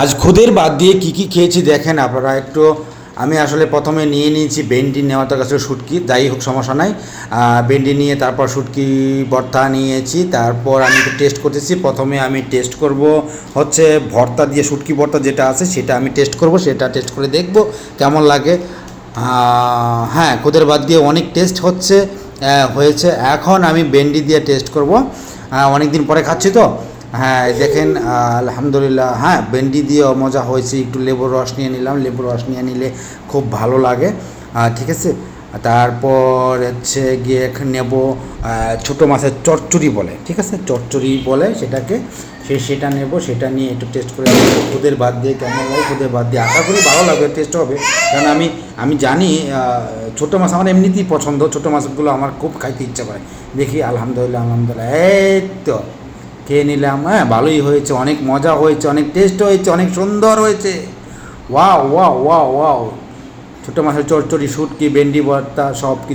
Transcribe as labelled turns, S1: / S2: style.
S1: আজ খুদের বাদ দিয়ে কি কি খেয়েছি দেখেন আপনারা একটু। আমি আসলে প্রথমে নিয়ে নিয়েছি ভেন্ডি, নেওয়ার কাছে শুটকি, যাই হোক সমস্যা নাই। ভেন্ডি নিয়ে তারপর শুটকি ভর্তা নিয়েছি, তারপর আমি একটু টেস্ট করতেছি। প্রথমে আমি টেস্ট করব হচ্ছে ভর্তা দিয়ে, শুটকি ভর্তা যেটা আছে সেটা আমি টেস্ট করব, সেটা টেস্ট করে দেখব কেমন লাগে। হ্যাঁ, খুদের বাদ দিয়ে অনেক টেস্ট হয়েছে। এখন আমি ভেন্ডি দিয়ে টেস্ট করব, অনেক দিন পরে খাচ্ছি তো। হ্যাঁ দেখেন, আলহামদুলিল্লাহ, হ্যাঁ ভেন্ডি দিয়েও মজা হয়েছে। একটু লেবুর রস নিয়ে নিলাম, লেবুর রস নিয়ে নিলে খুব ভালো লাগে। ঠিক আছে, তারপর হচ্ছে গিয়ে নেব ছোটো মাছের চচ্চড়ি বলে, ঠিক আছে, চচ্চড়ি বলে সেটাকে, সেটা নেব, সেটা নিয়ে একটু টেস্ট করে নেবো খুদের বাদ দিয়ে কেমন লাগে। খুদের বাদ দিয়ে আশা করি ভালো লাগবে, টেস্ট হবে। কারণ আমি জানি ছোটো মাছ আমার এমনিতেই পছন্দ, ছোটো মাছগুলো আমার খুব খাইতে ইচ্ছা করে। দেখি, আলহামদুলিল্লাহ আলহামদুলিল্লাহ, এই তো খেয়ে নিলাম। হ্যাঁ ভালোই হয়েছে, অনেক মজা হয়েছে, অনেক টেস্ট হয়েছে, অনেক সুন্দর হয়েছে। Wow wow wow wow! ছোটো মাছের চচ্চড়ি, শুটকি, ভেন্ডি ভর্তা সব কিছু।